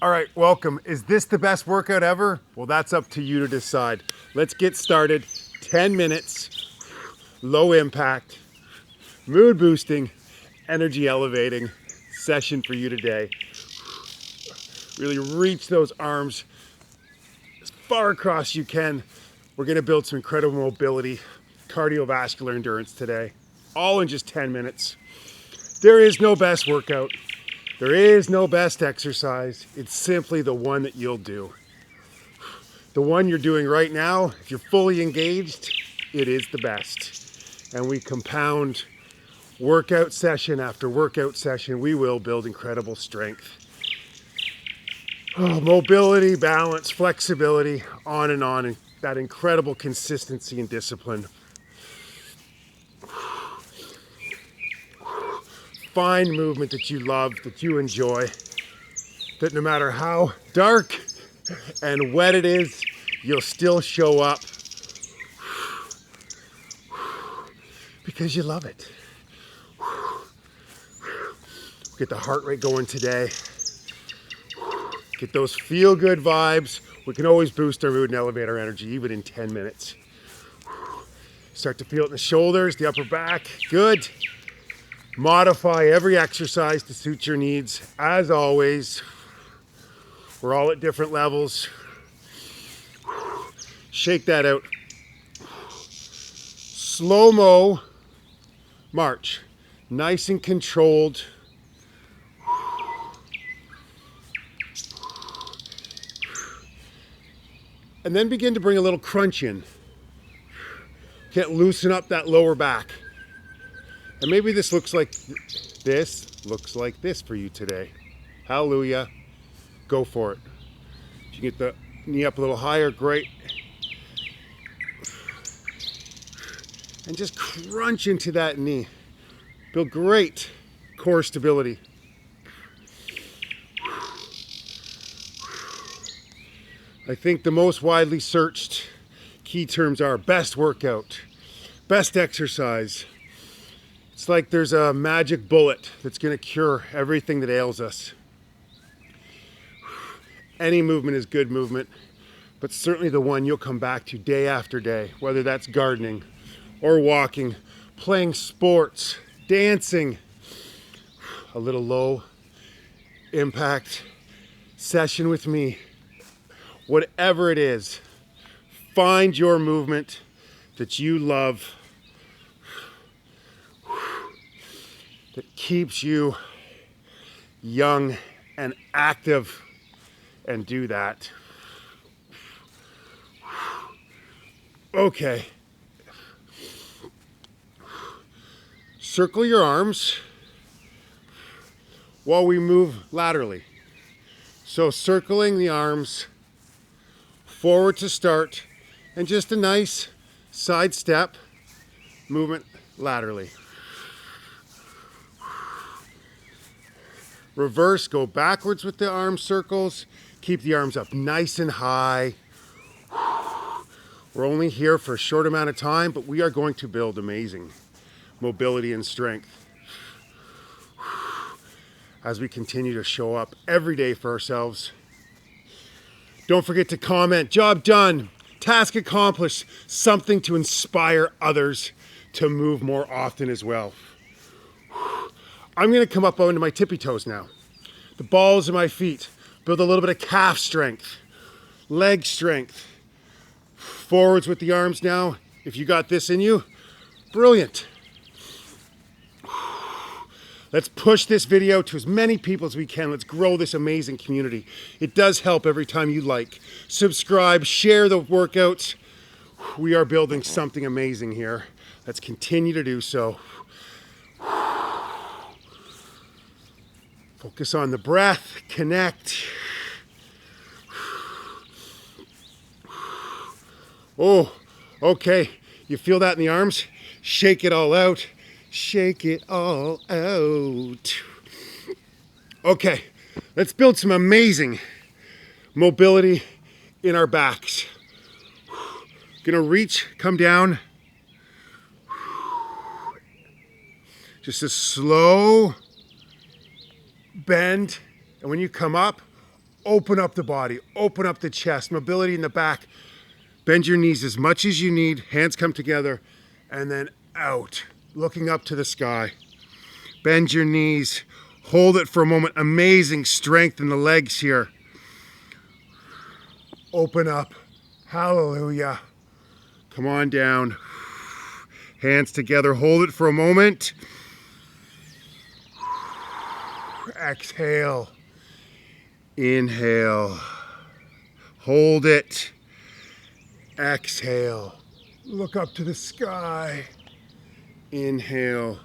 All right, welcome. Is this the best workout ever? Well, that's up to you to decide. Let's get started. 10 minutes, low impact, mood boosting, energy elevating session for you today. Really reach those arms as far across you can. We're gonna build some incredible mobility, cardiovascular endurance today, all in just 10 minutes. There is no best workout. There is no best exercise. It's simply the one that you'll do. The one you're doing right now, if you're fully engaged, it is the best. And we compound workout session after workout session. We will build incredible strength. Mobility, balance, flexibility, on, and that incredible consistency and discipline. Find movement that you love, that you enjoy, that no matter how dark and wet it is, you'll still show up because you love it. Get the heart rate going today. Get those feel-good vibes. We can always boost our mood and elevate our energy, even in 10 minutes. Start to feel it in the shoulders, the upper back. Good. Modify every exercise to suit your needs. As always, we're all at different levels. Shake that out. Slow-mo march. Nice and controlled. And then begin to bring a little crunch in. Get loosen up that lower back. And maybe this looks like this for you today. Hallelujah. Go for it. If you get the knee up a little higher, great. And just crunch into that knee. Build great core stability. I think the most widely searched key terms are best workout, best exercise. It's like there's a magic bullet that's going to cure everything that ails us. Any movement is good movement, but certainly the one you'll come back to day after day, whether that's gardening or walking, playing sports, dancing. A little low impact session with me. Whatever it is, find your movement that you love, that keeps you young and active, and do that. Okay. Circle your arms while we move laterally. So circling the arms forward to start, and just a nice side step movement laterally. Reverse, go backwards with the arm circles. Keep the arms up nice and high. We're only here for a short amount of time, but we are going to build amazing mobility and strength as we continue to show up every day for ourselves. Don't forget to comment, job done, task accomplished, something to inspire others to move more often as well. I'm gonna come up onto my tippy toes now. The balls of my feet, build a little bit of calf strength, leg strength. Forwards with the arms now. If you got this in you, brilliant. Let's push this video to as many people as we can. Let's grow this amazing community. It does help every time you like, subscribe, share the workouts. We are building something amazing here. Let's continue to do so. Focus on the breath, connect. Oh, okay. You feel that in the arms? Shake it all out. Shake it all out. Okay, let's build some amazing mobility in our backs. Gonna reach, come down. Just a slow bend. And when you come up, Open up the body, open up the chest, mobility in the back. Bend your knees as much as you need. Hands come together and then out, looking up to the sky. Bend your knees, hold it for a moment. Amazing strength in the legs here. Open up, hallelujah. Come on down. Hands together, hold it for a moment. Exhale. Inhale. Hold it. Exhale. Look up to the sky. Inhale.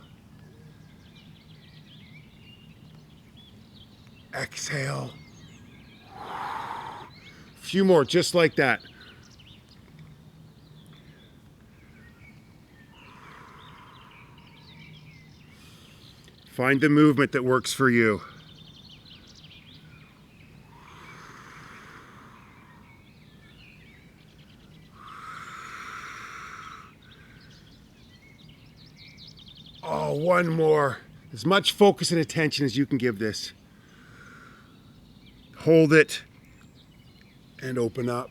Exhale. A few more, just like that. Find the movement that works for you. Oh, one more. As much focus and attention as you can give this. Hold it and open up.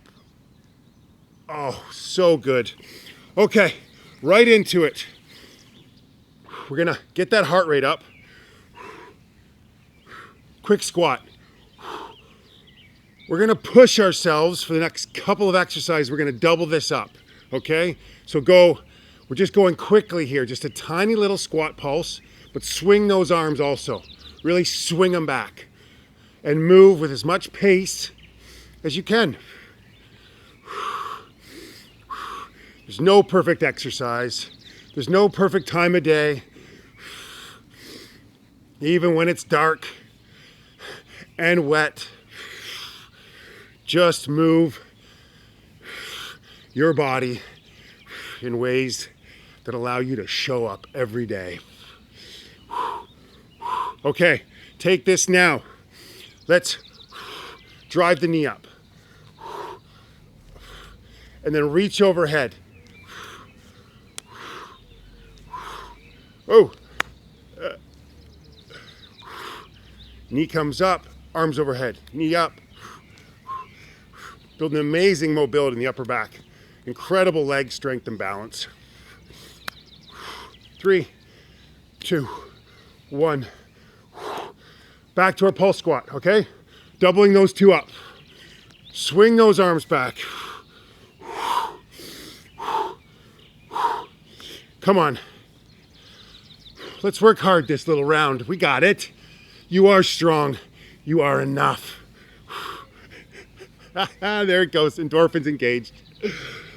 Oh, so good. Okay, right into it. We're gonna get that heart rate up. Quick squat. We're gonna push ourselves for the next couple of exercises. We're gonna double this up, okay? So we're just going quickly here, just a tiny little squat pulse, but swing those arms also. Really swing them back and move with as much pace as you can. There's no perfect exercise. There's no perfect time of day. Even when it's dark and wet, just move your body in ways that allow you to show up every day. Okay, take this now. Let's drive the knee up. And then reach overhead. Oh. Knee comes up, arms overhead, knee up. Build an amazing mobility in the upper back. Incredible leg strength and balance. 3, 2, 1. Back to our pulse squat, okay? Doubling those two up. Swing those arms back. Come on. Let's work hard this little round. We got it. You are strong. You are enough. There it goes. Endorphins engaged.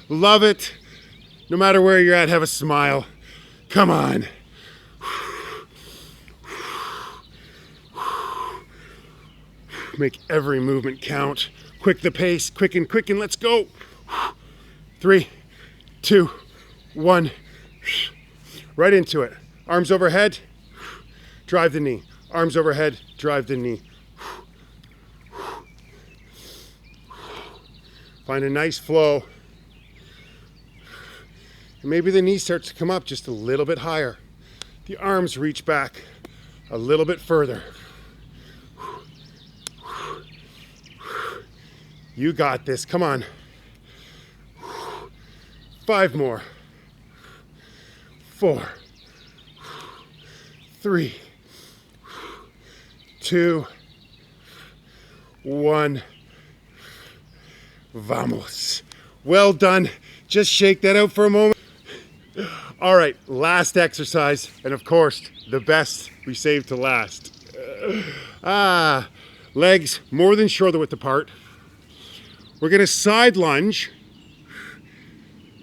Love it. No matter where you're at, have a smile. Come on. Make every movement count. Quick the pace. Quicken, quicken. Let's go. 3, 2, 1. Right into it. Arms overhead. Drive the knee. Arms overhead. Drive the knee. Find a nice flow. And maybe the knee starts to come up just a little bit higher. The arms reach back a little bit further. You got this. Come on. 5 more. 4, 3, 2, 1. Vamos. Well done. Just shake that out for a moment. All right, last exercise, and of course, the best we saved to last. Legs more than shoulder width apart. We're gonna side lunge.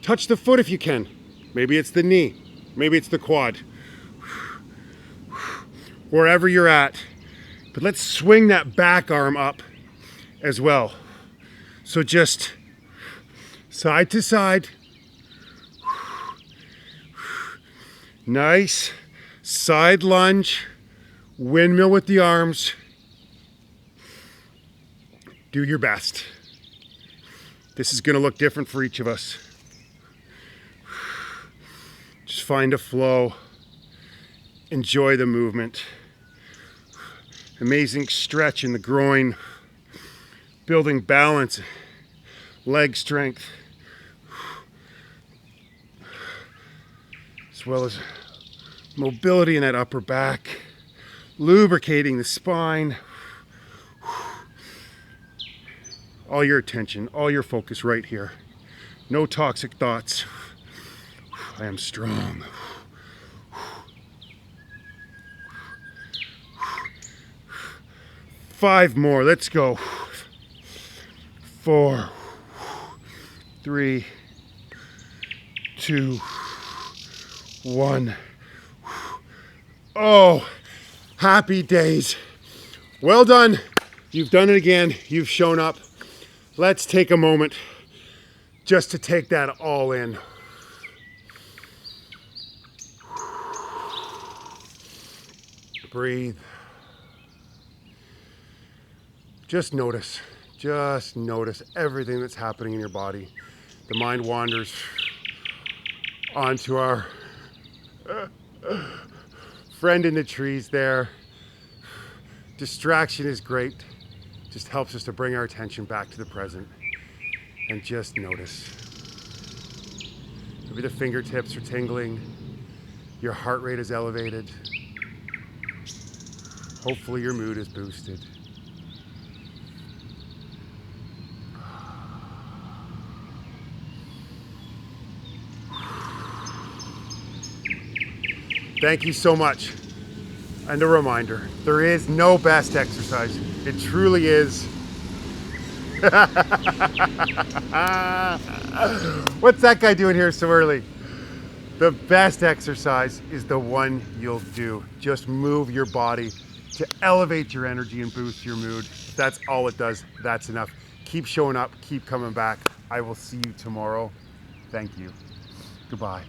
Touch the foot if you can. Maybe it's the knee, maybe it's the quad. Wherever you're at. But let's swing that back arm up as well. So just side to side. Nice. Side lunge. Windmill with the arms. Do your best. This is going to look different for each of us. Just find a flow. Enjoy the movement. Amazing stretch in the groin. building balance, leg strength, as well as mobility in that upper back, lubricating the spine. All your attention, all your focus right here. No toxic thoughts. I am strong. 5 more, let's go. 4, 3, 2, 1. Oh, happy days. Well done. You've done it again. You've shown up. Let's take a moment just to take that all in. Breathe. Just notice everything that's happening in your body. The mind wanders onto our friend in the trees there. Distraction is great. Just helps us to bring our attention back to the present and just notice. Maybe the fingertips are tingling. Your heart rate is elevated. Hopefully your mood is boosted. Thank you so much. And a reminder, there is no best exercise. It truly is. What's that guy doing here so early? The best exercise is the one you'll do. Just move your body to elevate your energy and boost your mood. If that's all it does, that's enough. Keep showing up, keep coming back. I will see you tomorrow. Thank you. Goodbye.